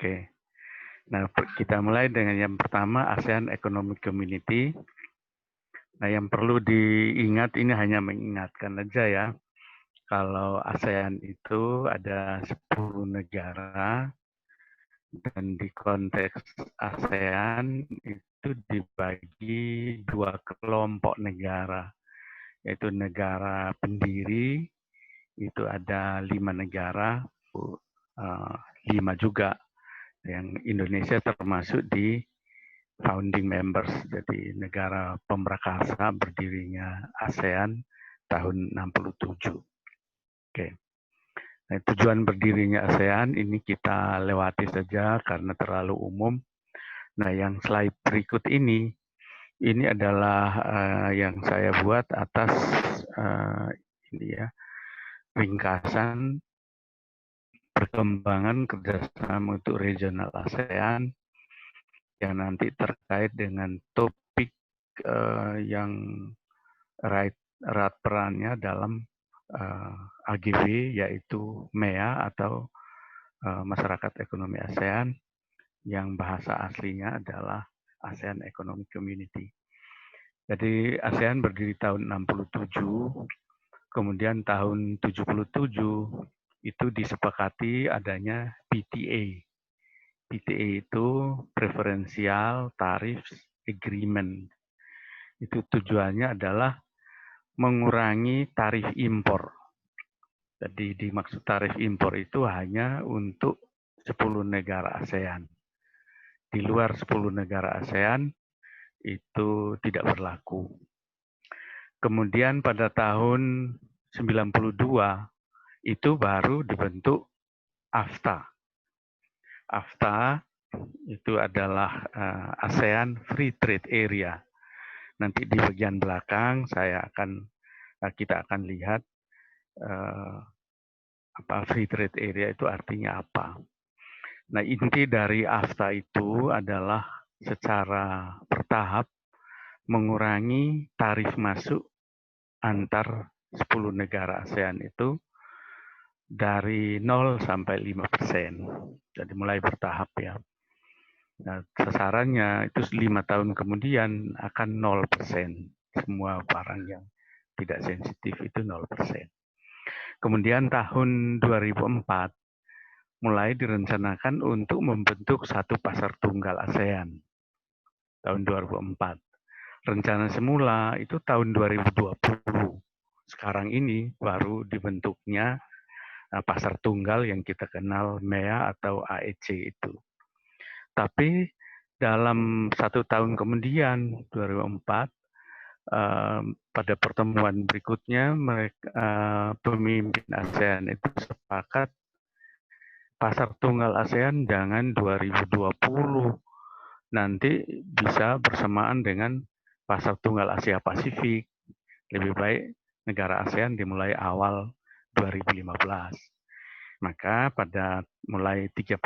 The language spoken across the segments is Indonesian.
Oke. Nah, kita mulai dengan yang pertama, ASEAN Economic Community. Nah, yang perlu diingat, ini hanya mengingatkan aja ya, kalau ASEAN itu ada 10 negara, dan di konteks ASEAN itu dibagi 2 kelompok negara, yaitu negara pendiri, itu ada 5 negara, 5 juga, yang Indonesia termasuk di founding members, jadi negara pemrakasa berdirinya ASEAN tahun 67. Oke. Nah, tujuan berdirinya ASEAN ini kita lewati saja karena terlalu umum. Nah, yang slide berikut ini adalah yang saya buat atas ini ya, ringkasan perkembangan kerjasama untuk regional ASEAN yang nanti terkait dengan topik yang erat perannya dalam AGB, yaitu MEA atau Masyarakat Ekonomi ASEAN, yang bahasa aslinya adalah ASEAN Economic Community. Jadi ASEAN berdiri tahun 67, kemudian tahun 77 itu disepakati adanya PTA. PTA itu Preferential Tariff Agreement. Itu tujuannya adalah mengurangi tarif impor. Jadi dimaksud tarif impor itu hanya untuk 10 negara ASEAN. Di luar 10 negara ASEAN itu tidak berlaku. Kemudian pada tahun 92 itu baru dibentuk AFTA. AFTA itu adalah ASEAN Free Trade Area. Nanti di bagian belakang kita akan lihat apa Free Trade Area itu artinya apa. Nah, inti dari AFTA itu adalah secara bertahap mengurangi tarif masuk antar 10 negara ASEAN itu dari 0 sampai 5%. Jadi mulai bertahap ya. Nah, sasarannya itu 5 tahun kemudian akan 0%. Semua barang yang tidak sensitif itu 0%. Kemudian tahun 2004 mulai direncanakan untuk membentuk satu pasar tunggal ASEAN. Tahun 2004. Rencana semula itu tahun 2020. Sekarang ini baru dibentuknya pasar tunggal yang kita kenal MEA atau AEC itu. Tapi dalam 1 tahun kemudian, 2004, pada pertemuan berikutnya, pemimpin ASEAN itu sepakat pasar tunggal ASEAN jangan 2020, nanti bisa bersamaan dengan pasar tunggal Asia Pasifik. Lebih baik negara ASEAN dimulai awal 2015. Maka pada mulai 31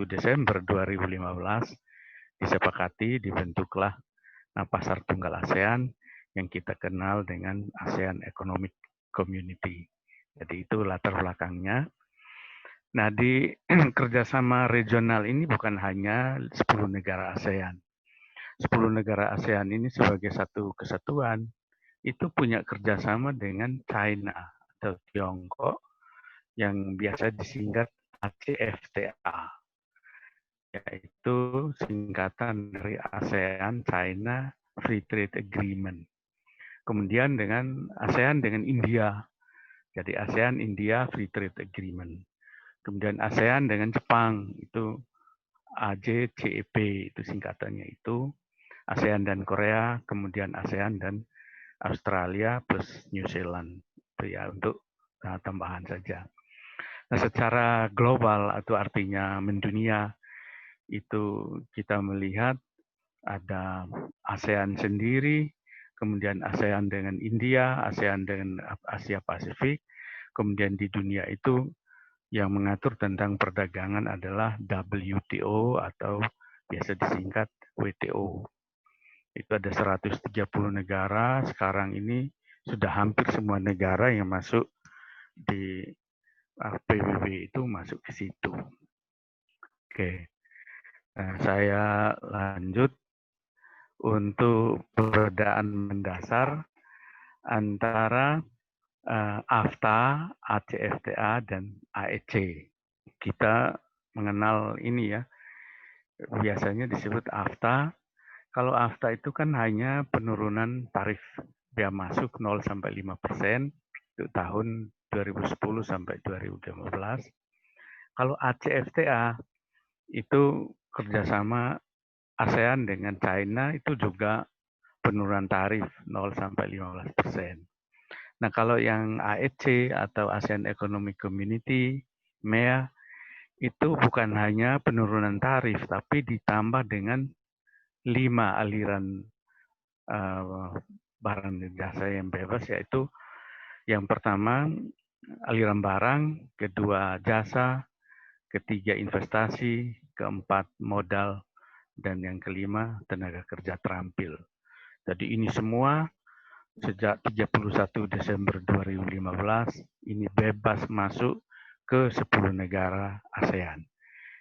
Desember 2015 disepakati dibentuklah pasar tunggal ASEAN yang kita kenal dengan ASEAN Economic Community. Jadi itu latar belakangnya. Nah, di kerjasama regional ini bukan hanya 10 negara ASEAN. 10 negara ASEAN ini sebagai satu kesatuan itu punya kerjasama dengan China atau Tiongkok yang biasa disingkat ACFTA, yaitu singkatan dari ASEAN China Free Trade Agreement. Kemudian dengan ASEAN dengan India, jadi ASEAN India Free Trade Agreement. Kemudian ASEAN dengan Jepang, itu AJCEP, itu singkatannya itu. ASEAN dan Korea, kemudian ASEAN dan Australia plus New Zealand. Itu ya untuk tambahan saja. Nah, secara global atau artinya mendunia, itu kita melihat ada ASEAN sendiri, kemudian ASEAN dengan India, ASEAN dengan Asia Pasifik, kemudian di dunia itu yang mengatur tentang perdagangan adalah WTO atau biasa disingkat WTO. Itu ada 130 negara, sekarang ini sudah hampir semua negara yang masuk di PBB itu masuk ke situ. Oke. Nah, saya lanjut untuk perbedaan mendasar antara AFTA, ACFTA, dan AEC. Kita mengenal ini ya, biasanya disebut AFTA. Kalau AFTA itu kan hanya penurunan tarif bea masuk 0 sampai 5% untuk tahun 2010 sampai 2015. Kalau ACFTA itu kerjasama ASEAN dengan China itu juga penurunan tarif 0 sampai 15%. Nah, kalau yang AEC atau ASEAN Economic Community, MEA, itu bukan hanya penurunan tarif, tapi ditambah dengan 5 aliran barang dan jasa yang bebas, yaitu yang pertama aliran barang, kedua jasa, ketiga investasi, keempat modal, dan yang kelima tenaga kerja terampil. Jadi ini semua sejak 31 Desember 2015 ini bebas masuk ke 10 negara ASEAN.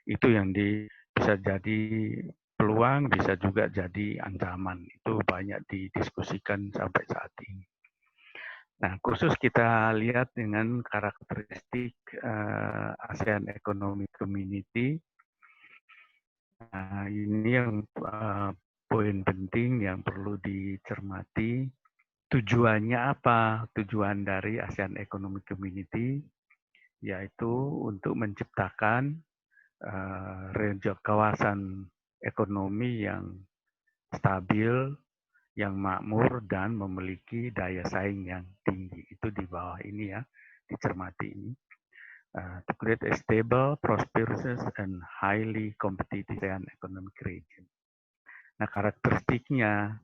Itu yang bisa jadi peluang, bisa juga jadi ancaman. Itu banyak didiskusikan sampai saat ini. Nah, khusus kita lihat dengan karakteristik ASEAN Economic Community. Nah, ini yang poin penting yang perlu dicermati. Tujuannya apa? Tujuan dari ASEAN Economic Community yaitu untuk menciptakan kawasan ekonomi yang stabil, yang makmur, dan memiliki daya saing yang tinggi. Itu di bawah ini ya, dicermati ini. To create a stable, prosperous, and highly competitive and economic region. Nah, karakteristiknya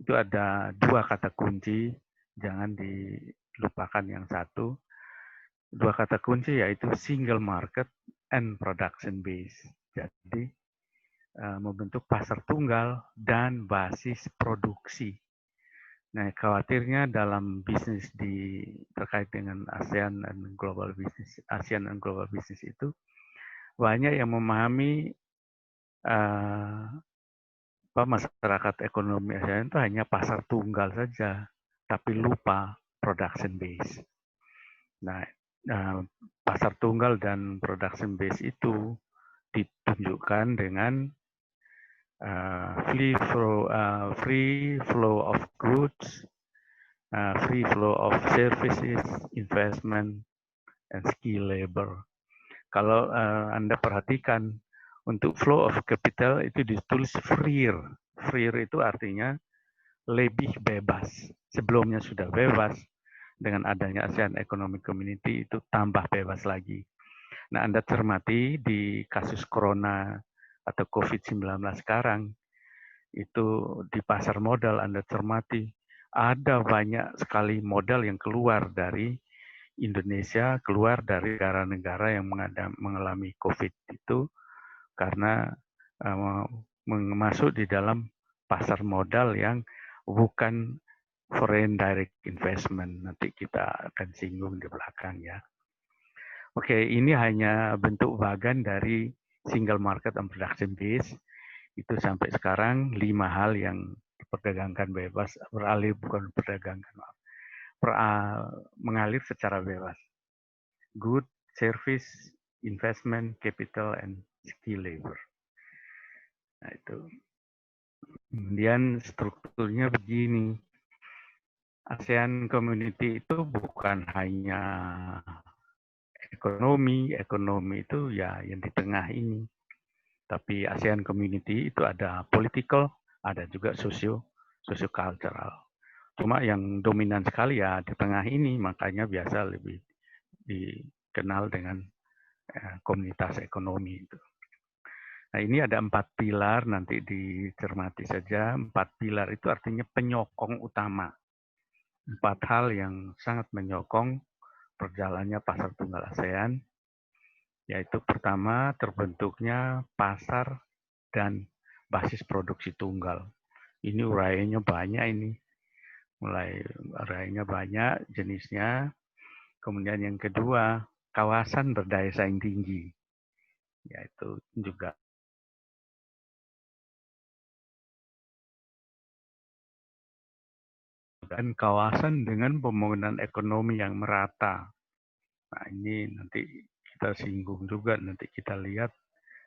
itu ada 2 kata kunci, jangan dilupakan yang satu. 2 kata kunci yaitu single market and production base. Jadi membentuk pasar tunggal dan basis produksi. Nah, khawatirnya dalam bisnis terkait dengan ASEAN dan global business, ASEAN dan global business itu banyak yang memahami masyarakat ekonomi ASEAN itu hanya pasar tunggal saja, tapi lupa production base. Nah, pasar tunggal dan production base itu ditunjukkan dengan free flow of goods, free flow of services, investment, and skill labor. Kalau Anda perhatikan, untuk flow of capital itu ditulis freer. Freer itu artinya lebih bebas. Sebelumnya sudah bebas, dengan adanya ASEAN Economic Community itu tambah bebas lagi. Nah, Anda cermati di kasus corona atau COVID-19 sekarang, itu di pasar modal Anda cermati, ada banyak sekali modal yang keluar dari Indonesia, keluar dari negara-negara yang mengalami COVID itu karena masuk di dalam pasar modal yang bukan foreign direct investment. Nanti kita akan singgung di belakang ya. Oke, ini hanya bentuk bagan dari single market and production base. Itu sampai sekarang 5 hal yang diperdagangkan bebas, mengalir secara bebas. Good, service, investment, capital, and skill labor. Nah, itu. Kemudian strukturnya begini. ASEAN Community itu bukan hanya ekonomi itu ya yang di tengah ini. Tapi ASEAN Community itu ada political, ada juga socio-cultural. Cuma yang dominan sekali ya di tengah ini, makanya biasa lebih dikenal dengan komunitas ekonomi itu. Nah, ini ada 4 pilar, nanti dicermati saja. 4 pilar itu artinya penyokong utama. 4 hal yang sangat menyokong perjalannya pasar tunggal ASEAN, yaitu pertama terbentuknya pasar dan basis produksi tunggal. Ini uraiannya banyak ini. Mulai uraiannya banyak jenisnya. Kemudian yang kedua, kawasan berdaya saing tinggi. Yaitu juga dan kawasan dengan pembangunan ekonomi yang merata. Nah, ini nanti kita singgung juga, nanti kita lihat,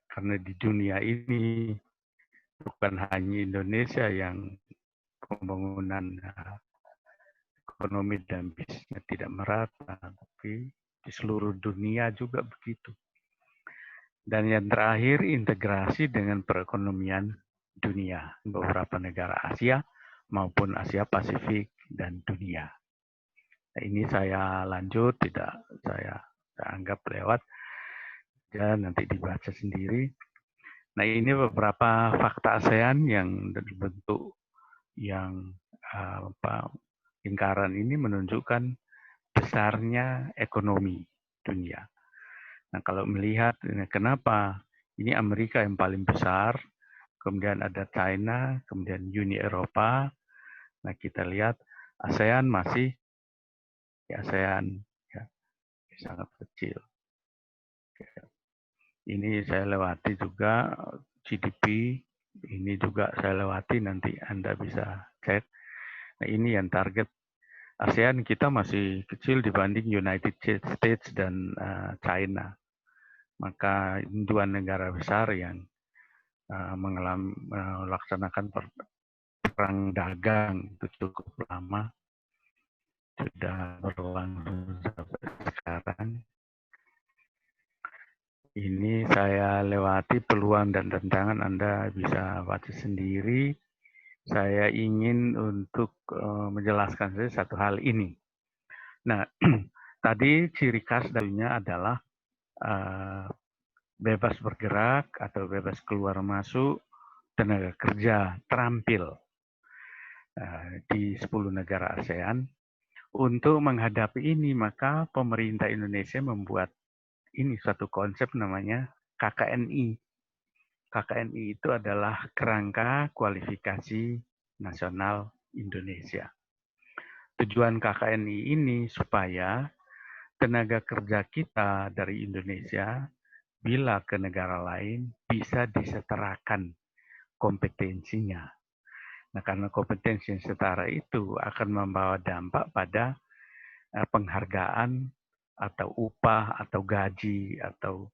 karena di dunia ini bukan hanya Indonesia yang pembangunan ekonomi dan bisnisnya tidak merata, tapi di seluruh dunia juga begitu. Dan yang terakhir, integrasi dengan perekonomian dunia, beberapa negara Asia maupun Asia Pasifik dan dunia. Nah, ini saya lanjut, tidak saya anggap lewat, ya nanti dibaca sendiri. Nah, ini beberapa fakta ASEAN yang berbentuk yang lingkaran ini menunjukkan besarnya ekonomi dunia. Nah, kalau melihat kenapa ini Amerika yang paling besar, kemudian ada China, kemudian Uni Eropa. Nah, kita lihat ASEAN masih ASEAN ya, sangat kecil. Ini saya lewati juga GDP, ini juga saya lewati, nanti Anda bisa cek. Nah, ini yang target ASEAN kita masih kecil dibanding United States dan China. Maka dua negara besar yang melaksanakan perang dagang itu cukup lama, sudah berlangsung sampai sekarang. Ini saya lewati peluang dan tantangan, Anda bisa baca sendiri. Saya ingin untuk menjelaskan saja satu hal ini. Nah, tadi ciri khas darinya adalah bebas bergerak atau bebas keluar masuk tenaga kerja terampil di 10 negara ASEAN. Untuk menghadapi ini, maka pemerintah Indonesia membuat ini suatu konsep namanya KKNI. KKNI itu adalah Kerangka Kualifikasi Nasional Indonesia. Tujuan KKNI ini supaya tenaga kerja kita dari Indonesia bila ke negara lain bisa disetarakan kompetensinya. Nah, karena kompetensi yang setara itu akan membawa dampak pada penghargaan atau upah atau gaji atau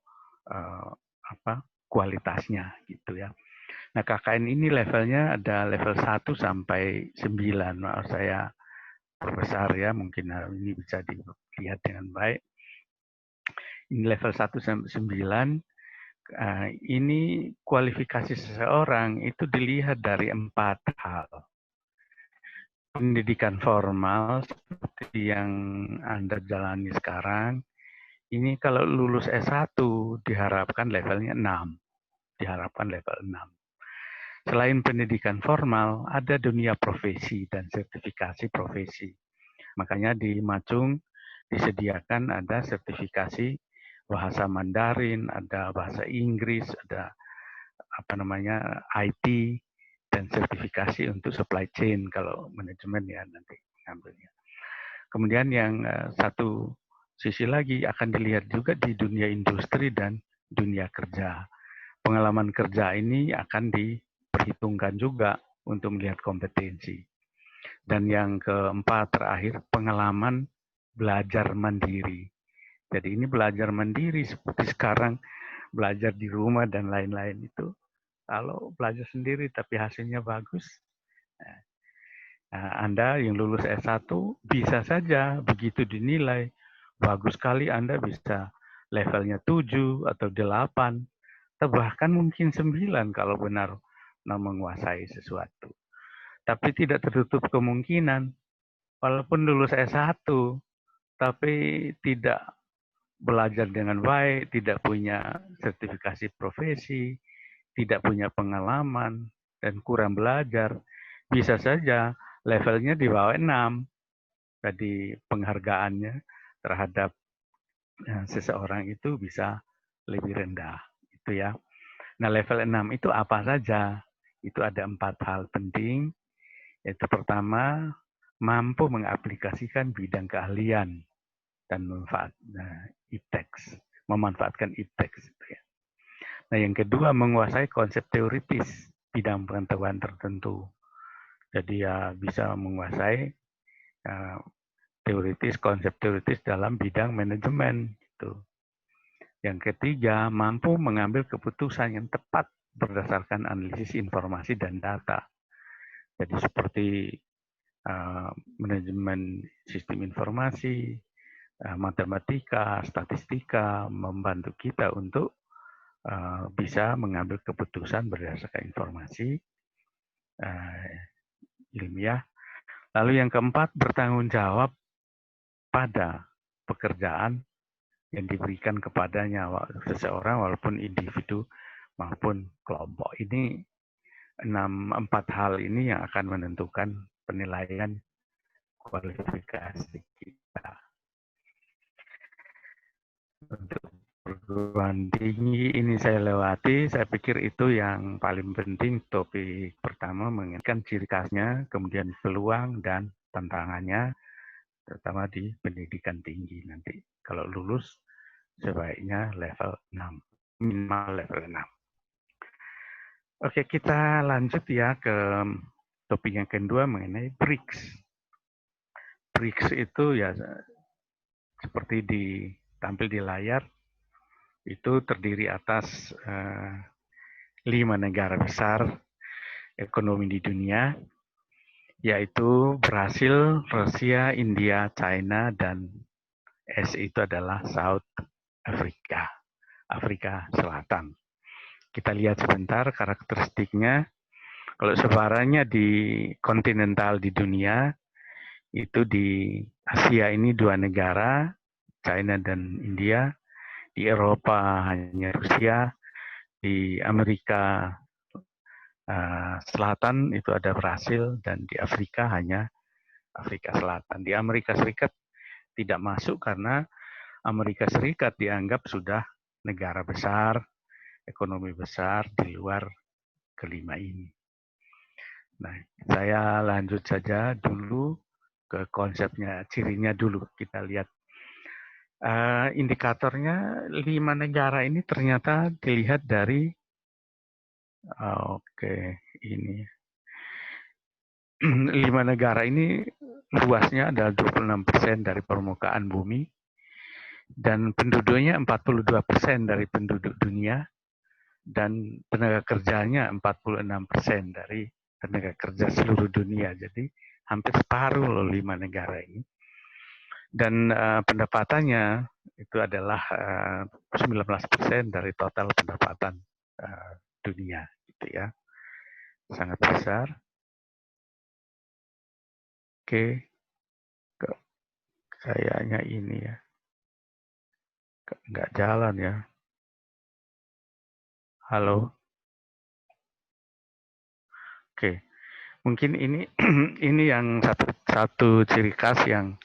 kualitasnya gitu ya. Nah, KKN ini levelnya ada level 1 sampai 9. Maaf saya perbesar ya, mungkin ini bisa dilihat dengan baik. Ini level 1 sampai 9. Ini kualifikasi seseorang itu dilihat dari 4 hal. Pendidikan formal seperti yang Anda jalani sekarang, ini kalau lulus S1 diharapkan levelnya 6. Diharapkan level 6. Selain pendidikan formal, ada dunia profesi dan sertifikasi profesi. Makanya di Macung disediakan ada sertifikasi bahasa Mandarin, ada bahasa Inggris, ada IT, dan sertifikasi untuk supply chain kalau manajemen ya nanti ngambilnya. Kemudian yang satu sisi lagi akan dilihat juga di dunia industri dan dunia kerja. Pengalaman kerja ini akan diperhitungkan juga untuk melihat kompetensi. Dan yang keempat terakhir, pengalaman belajar mandiri. Jadi ini belajar mandiri seperti sekarang belajar di rumah dan lain-lain itu. Kalau belajar sendiri tapi hasilnya bagus, Anda yang lulus S1 bisa saja begitu dinilai bagus sekali Anda bisa levelnya 7 atau 8, atau bahkan mungkin 9 kalau benar menguasai sesuatu. Tapi tidak tertutup kemungkinan walaupun lulus S1 tapi tidak belajar dengan baik, tidak punya sertifikasi profesi, tidak punya pengalaman, dan kurang belajar, bisa saja levelnya di bawah 6. Jadi penghargaannya terhadap seseorang itu bisa lebih rendah. Itu ya. Nah, level 6 itu apa saja? Itu ada 4 hal penting. Yaitu pertama, mampu mengaplikasikan bidang keahlian dan memanfaatkan iptek. Nah, yang kedua, menguasai konsep teoritis bidang pengetahuan tertentu. Jadi ya bisa menguasai teoritis, konsep teoritis dalam bidang manajemen. Gitu. Yang ketiga, mampu mengambil keputusan yang tepat berdasarkan analisis informasi dan data. Jadi seperti manajemen sistem informasi, matematika, statistika, membantu kita untuk bisa mengambil keputusan berdasarkan informasi ilmiah. Lalu yang keempat, bertanggung jawab pada pekerjaan yang diberikan kepadanya seseorang walaupun individu maupun kelompok. Ini empat hal ini yang akan menentukan penilaian kualifikasi kita. Untuk perguruan tinggi ini saya lewati, saya pikir itu yang paling penting. Topik pertama mengenai ciri khasnya, kemudian peluang dan tantangannya, terutama di pendidikan tinggi nanti. Kalau lulus sebaiknya level 6, minimal level 6. Oke, kita lanjut ya ke topik yang kedua mengenai BRICS. BRICS itu ya seperti ditampil di layar, itu terdiri atas 5 negara besar ekonomi di dunia, yaitu Brasil, Rusia, India, China, dan S itu adalah South Africa, Afrika Selatan. Kita lihat sebentar karakteristiknya. Kalau sebarannya di kontinental di dunia, itu di Asia ini 2 negara, China dan India. Di Eropa hanya Rusia. Di Amerika Selatan itu ada Brasil, dan di Afrika hanya Afrika Selatan. Di Amerika Serikat tidak masuk karena Amerika Serikat dianggap sudah negara besar, ekonomi besar di luar kelima ini. Nah, saya lanjut saja dulu ke konsepnya, cirinya dulu. Kita lihat indikatornya 5 negara ini ternyata dilihat dari ini 5 negara ini luasnya adalah 26% dari permukaan bumi dan penduduknya 42% dari penduduk dunia dan tenaga kerjanya 46% dari tenaga kerja seluruh dunia. Jadi hampir separuh loh 5 negara ini. Dan pendapatannya itu adalah 19% dari total pendapatan dunia, gitu ya. Sangat besar. Oke, kayaknya ini ya, nggak jalan ya. Halo. Oke, mungkin ini ini yang satu ciri khas yang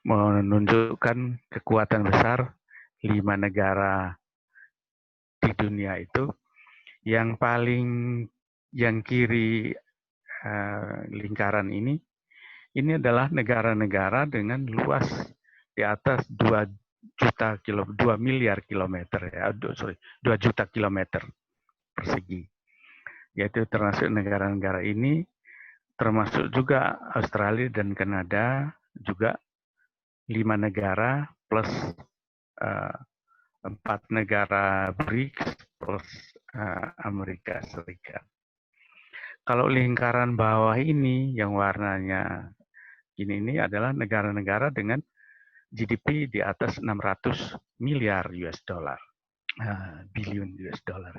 menunjukkan kekuatan besar 5 negara di dunia itu. Yang paling yang kiri lingkaran ini adalah negara-negara dengan luas di atas 2 miliar kilometer ya, 2 juta kilometer persegi. Yaitu termasuk negara-negara ini, termasuk juga Australia dan Kanada, juga 5 negara plus 4 negara BRICS plus Amerika Serikat. Kalau lingkaran bawah ini yang warnanya ini adalah negara-negara dengan GDP di atas 600 miliar US dollar, biliun US dollar.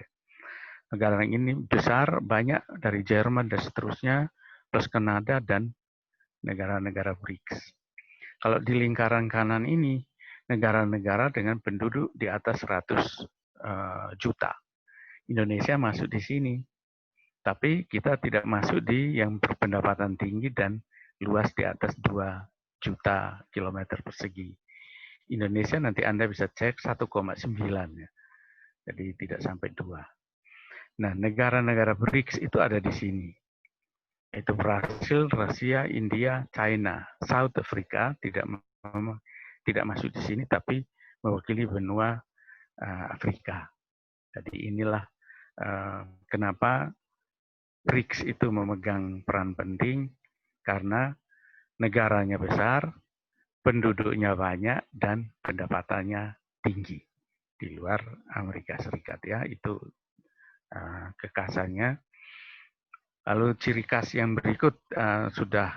Negara ini besar, banyak dari Jerman dan seterusnya, plus Kanada dan negara-negara BRICS. Kalau di lingkaran kanan ini, negara-negara dengan penduduk di atas 100 juta. Indonesia masuk di sini. Tapi kita tidak masuk di yang berpendapatan tinggi dan luas di atas 2 juta kilometer persegi. Indonesia nanti Anda bisa cek 1,9 ya. Jadi tidak sampai 2. Nah, negara-negara BRICS itu ada di sini. Itu Brasil, Rusia, India, China, South Africa tidak masuk di sini tapi mewakili benua Afrika. Jadi inilah kenapa BRICS itu memegang peran penting, karena negaranya besar, penduduknya banyak, dan pendapatannya tinggi di luar Amerika Serikat ya, itu kekasannya. Lalu ciri khas yang berikut sudah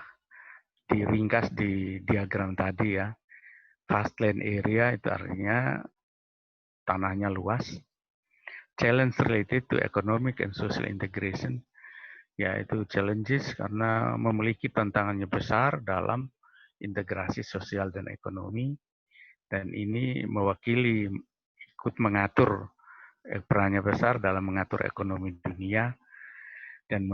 diringkas di diagram tadi ya. Fast land area itu artinya tanahnya luas. Challenge related to economic and social integration, yaitu challenges karena memiliki tantangannya besar dalam integrasi sosial dan ekonomi, dan ini mewakili ikut mengatur perannya besar dalam mengatur ekonomi dunia dan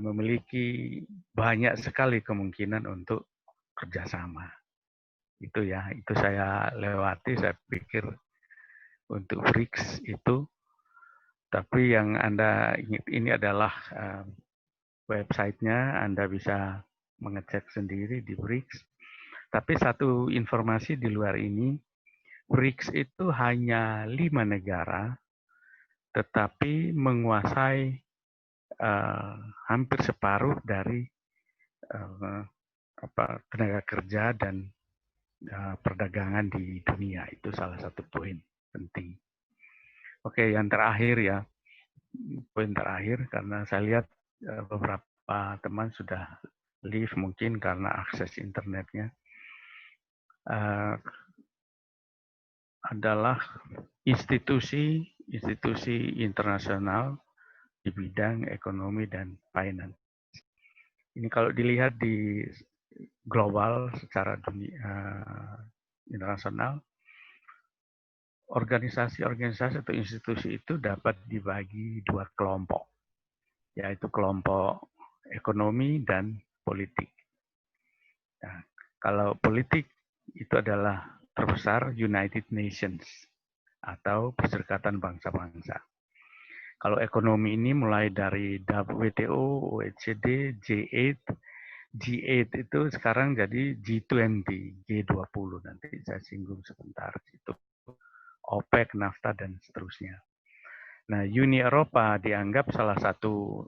memiliki banyak sekali kemungkinan untuk kerjasama. Itu ya, itu saya lewati, saya pikir untuk BRICS itu. Tapi yang Anda ingat ini adalah websitenya, Anda bisa mengecek sendiri di BRICS. Tapi satu informasi di luar ini, BRICS itu hanya 5 negara, tetapi menguasai hampir separuh dari tenaga kerja dan perdagangan di dunia. Itu salah satu poin penting. Oke, yang terakhir ya, poin terakhir karena saya lihat beberapa teman sudah leave mungkin karena akses internetnya, adalah institusi internasional di bidang ekonomi dan finance. Ini kalau dilihat di global secara internasional, organisasi-organisasi atau institusi itu dapat dibagi 2 kelompok, yaitu kelompok ekonomi dan politik. Nah, kalau politik itu adalah terbesar United Nations atau Perserikatan Bangsa-Bangsa. Kalau ekonomi ini mulai dari WTO, OECD, G8. G8 itu sekarang jadi G20, G20 nanti saya singgung sebentar. Itu OPEC, NAFTA, dan seterusnya. Nah, Uni Eropa dianggap salah satu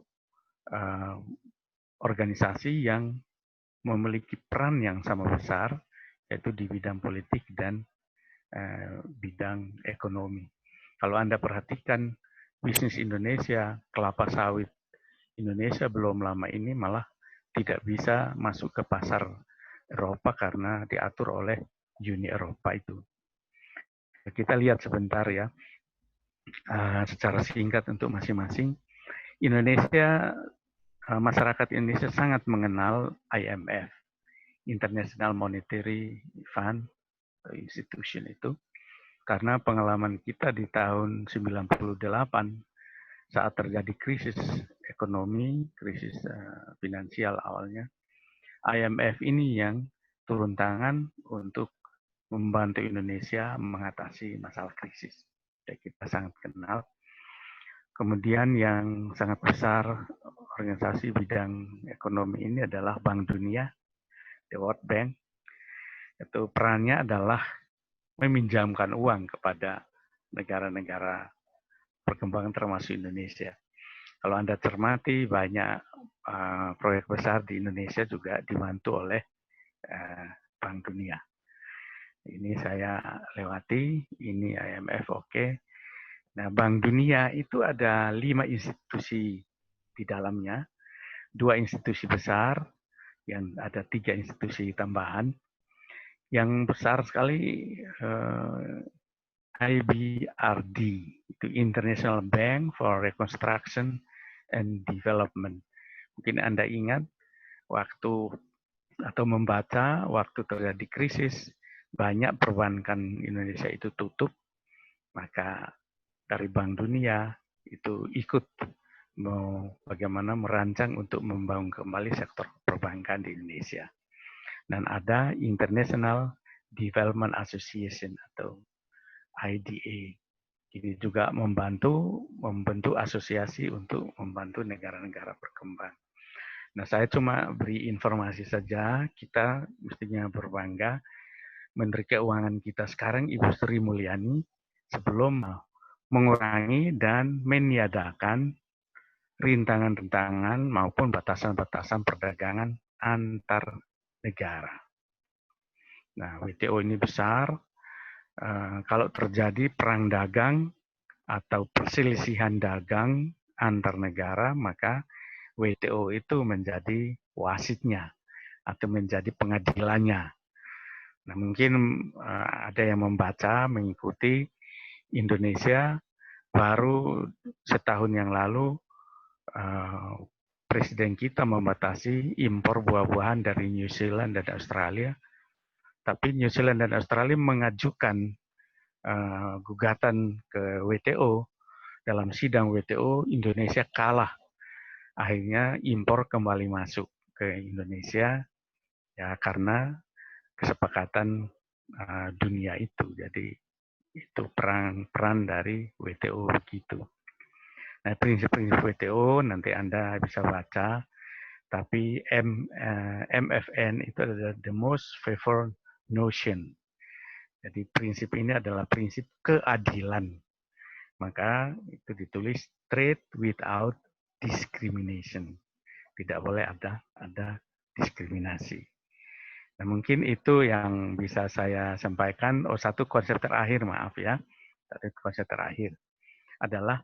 organisasi yang memiliki peran yang sama besar, yaitu di bidang politik dan bidang ekonomi. Kalau Anda perhatikan bisnis Indonesia, kelapa sawit Indonesia belum lama ini malah tidak bisa masuk ke pasar Eropa karena diatur oleh Uni Eropa itu. Kita lihat sebentar ya, secara singkat untuk masing-masing. Indonesia, masyarakat Indonesia sangat mengenal IMF, International Monetary Fund, institution itu, karena pengalaman kita di tahun 98 saat terjadi krisis ekonomi, krisis finansial awalnya, IMF ini yang turun tangan untuk membantu Indonesia mengatasi masalah krisis. Dan kita sangat kenal. Kemudian yang sangat besar organisasi bidang ekonomi ini adalah Bank Dunia, the World Bank. Itu perannya adalah meminjamkan uang kepada negara-negara perkembangan termasuk Indonesia. Kalau Anda cermati, banyak proyek besar di Indonesia juga dibantu oleh Bank Dunia. Ini saya lewati, ini IMF oke. Nah, Bank Dunia itu ada 5 institusi di dalamnya, 2 institusi besar, yang ada 3 institusi tambahan. Yang besar sekali IBRD, itu International Bank for Reconstruction and Development. Mungkin Anda ingat waktu atau membaca waktu terjadi krisis, banyak perbankan Indonesia itu tutup, maka dari Bank Dunia itu ikut bagaimana merancang untuk membangun kembali sektor perbankan di Indonesia. Dan ada International Development Association atau IDA. Ini juga membentuk asosiasi untuk membantu negara-negara berkembang. Nah, saya cuma beri informasi saja, kita mestinya berbangga. Menteri Keuangan kita sekarang, Ibu Sri Mulyani, sebelum mengurangi dan meniadakan rintangan-rintangan maupun batasan-batasan perdagangan antar negara. Nah, WTO ini besar. Kalau terjadi perang dagang atau perselisihan dagang antar negara, maka WTO itu menjadi wasitnya atau menjadi pengadilannya. Nah, mungkin ada yang membaca, mengikuti Indonesia baru setahun yang lalu Presiden kita membatasi impor buah-buahan dari New Zealand dan Australia, tapi New Zealand dan Australia mengajukan gugatan ke WTO. Dalam sidang WTO, Indonesia kalah. Akhirnya impor kembali masuk ke Indonesia ya karena kesepakatan dunia itu. Jadi itu peran dari WTO begitu. Nah, prinsip-prinsip WTO nanti Anda bisa baca, tapi MFN itu adalah the most favored notion. Jadi prinsip ini adalah prinsip keadilan. Maka itu ditulis trade without discrimination. Tidak boleh ada diskriminasi. Nah, mungkin itu yang bisa saya sampaikan. Satu konsep terakhir, maaf ya. Satu konsep terakhir adalah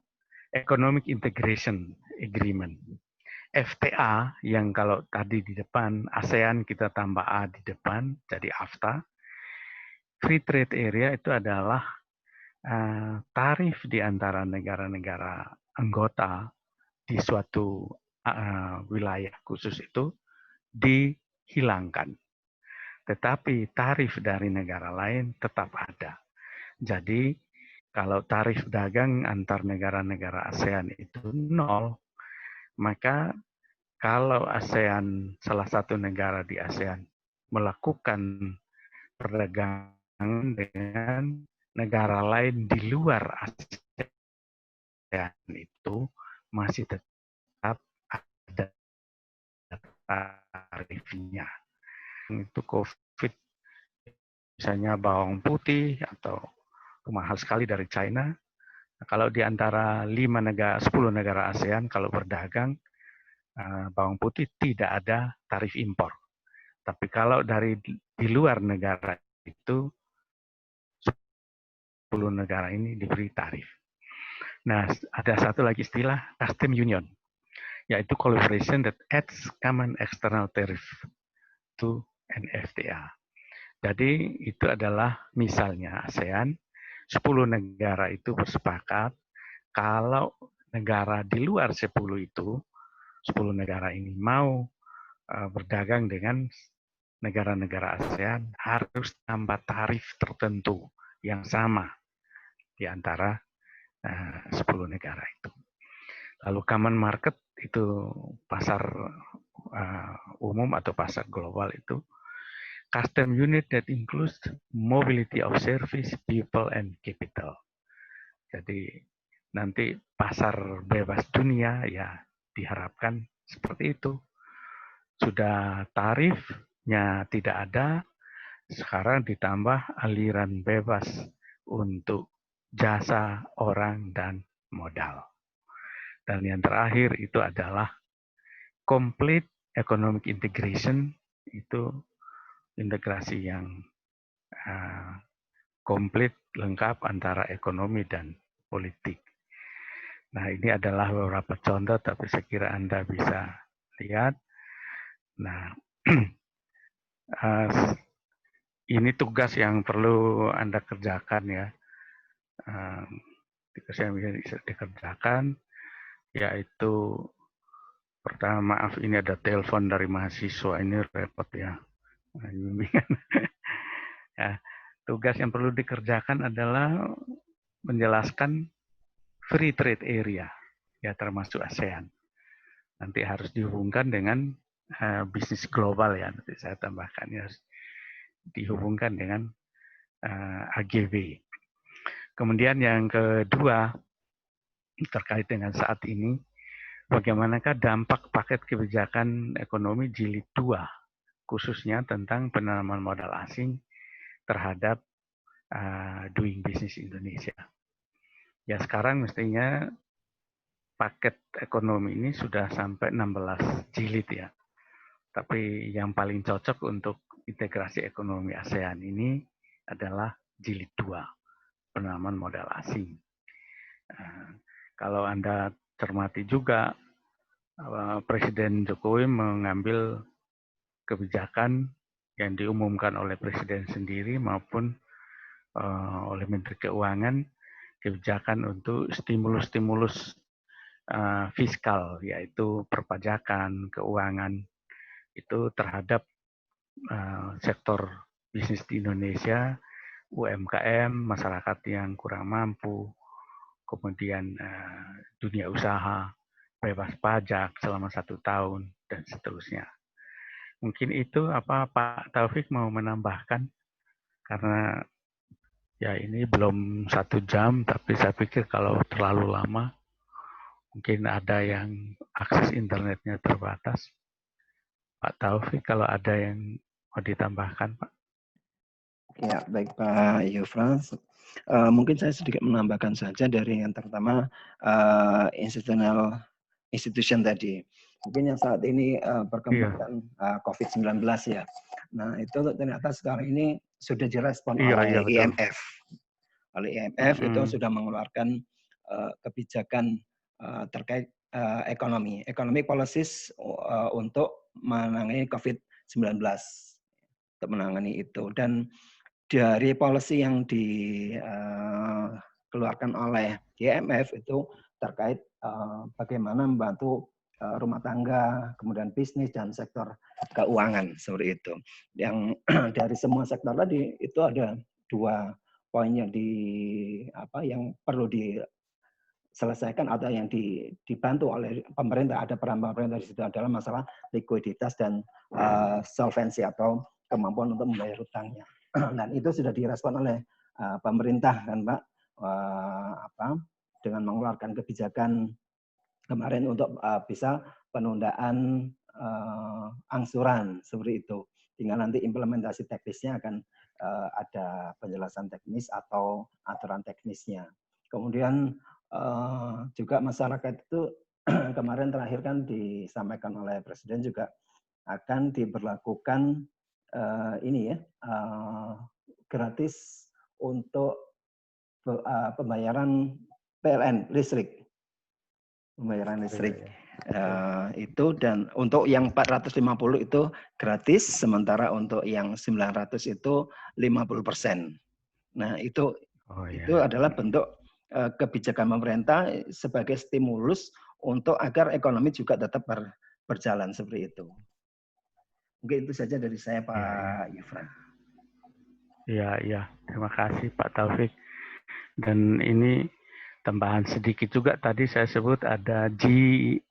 Economic Integration Agreement. FTA yang kalau tadi di depan ASEAN kita tambah A di depan jadi AFTA. Free Trade Area itu adalah tarif di antara negara-negara anggota di suatu wilayah khusus itu dihilangkan. Tetapi tarif dari negara lain tetap ada. Jadi kalau tarif dagang antar negara-negara ASEAN itu 0, maka kalau ASEAN, salah satu negara di ASEAN, melakukan perdagangan dengan negara lain di luar ASEAN itu masih tetap ada tarifnya. Itu COVID, misalnya bawang putih atau mahal sekali dari China. Kalau di antara 10 negara ASEAN kalau berdagang bawang putih tidak ada tarif impor. Tapi kalau dari di luar negara itu 10 negara ini diberi tarif. Nah, ada satu lagi istilah custom union, yaitu collaboration that adds common external tariff to an FTA. Jadi itu adalah misalnya ASEAN, 10 negara itu bersepakat kalau negara di luar 10 itu, 10 negara ini mau berdagang dengan negara-negara ASEAN harus tambah tarif tertentu yang sama di antara 10 negara itu. Lalu common market itu pasar umum atau pasar global itu custom unit that includes mobility of service, people, and capital. Jadi nanti pasar bebas dunia ya diharapkan seperti itu. Sudah tarifnya tidak ada, sekarang ditambah aliran bebas untuk jasa orang dan modal. Dan yang terakhir itu adalah complete economic integration, itu integrasi yang komplit, lengkap antara ekonomi dan politik. Nah, ini adalah beberapa contoh, tapi saya kira Anda bisa lihat. Nah, ini tugas yang perlu Anda kerjakan ya. Tugas yang bisa dikerjakan, yaitu pertama, maaf ini ada telepon dari mahasiswa, ini repot ya. Ya, tugas yang perlu dikerjakan adalah menjelaskan free trade area, ya termasuk ASEAN. Nanti harus dihubungkan dengan bisnis global ya, nanti saya tambahkan ya, harus dihubungkan dengan AGB. Kemudian yang kedua, terkait dengan saat ini, bagaimanakah dampak paket kebijakan ekonomi jilid 2, khususnya tentang penanaman modal asing terhadap doing business Indonesia. Ya sekarang mestinya paket ekonomi ini sudah sampai 16 jilid ya. Tapi yang paling cocok untuk integrasi ekonomi ASEAN ini adalah jilid 2, penanaman modal asing. Kalau Anda cermati juga, Presiden Jokowi mengambil kebijakan yang diumumkan oleh Presiden sendiri maupun oleh Menteri Keuangan, kebijakan untuk stimulus-stimulus fiskal, yaitu perpajakan, keuangan, itu terhadap sektor bisnis di Indonesia, UMKM, masyarakat yang kurang mampu, kemudian dunia usaha, bebas pajak selama 1 tahun, dan seterusnya. Mungkin itu apa Pak Taufik mau menambahkan? Karena ya ini belum 1 jam, tapi saya pikir kalau terlalu lama, mungkin ada yang akses internetnya terbatas. Pak Taufik, kalau ada yang mau ditambahkan, Pak? Ya, baik Pak Yufran. Mungkin saya sedikit menambahkan saja dari yang pertama institution tadi. Mungkin yang saat ini perkembangan COVID-19 ya. Nah, itu ternyata sekarang ini sudah direspon oleh IMF. Oleh IMF itu sudah mengeluarkan kebijakan terkait ekonomi. Economic policies untuk menangani COVID-19. Untuk menangani itu. Dan dari policy yang dikeluarkan oleh IMF itu terkait bagaimana membantu rumah tangga, kemudian bisnis dan sektor keuangan seperti itu. Yang dari semua sektor tadi itu ada 2 poin yang yang perlu diselesaikan atau yang dibantu oleh pemerintah. Ada peran pemerintah di situ adalah masalah likuiditas dan solvensi atau kemampuan untuk membayar hutangnya. Dan itu sudah direspon oleh pemerintah kan Pak, dengan mengeluarkan kebijakan kemarin untuk bisa penundaan angsuran seperti itu. Tinggal nanti implementasi teknisnya akan ada penjelasan teknis atau aturan teknisnya. Kemudian juga masyarakat itu kemarin terakhir kan disampaikan oleh Presiden juga akan diberlakukan gratis untuk pembayaran PLN listrik, pembayaran listrik itu, dan untuk yang 450 itu gratis, sementara untuk yang 900 itu 50%. Nah itu adalah bentuk kebijakan pemerintah sebagai stimulus untuk agar ekonomi juga tetap berjalan seperti itu. Mungkin itu saja dari saya, Pak Yufran. Iya. Terima kasih Pak Taufik. Dan ini tambahan sedikit juga, tadi saya sebut ada G8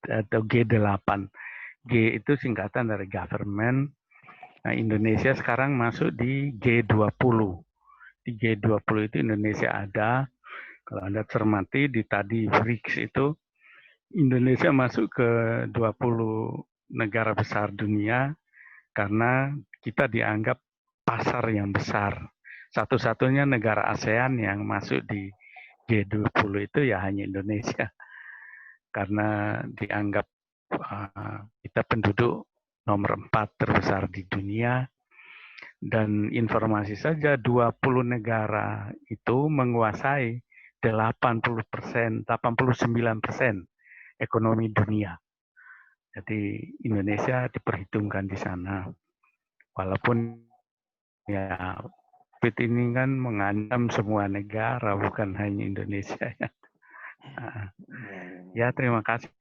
atau G8. G itu singkatan dari government. Nah, Indonesia sekarang masuk di G20. Di G20 itu Indonesia ada. Kalau Anda cermati di tadi BRICS itu, Indonesia masuk ke 20 negara besar dunia karena kita dianggap pasar yang besar. Satu-satunya negara ASEAN yang masuk di G20 itu ya hanya Indonesia. Karena dianggap kita penduduk nomor 4 terbesar di dunia. Dan informasi saja 20 negara itu menguasai 80%, 89% ekonomi dunia. Jadi Indonesia diperhitungkan di sana. Walaupun ya COVID ini kan mengancam semua negara, bukan hanya Indonesia. Ya, terima kasih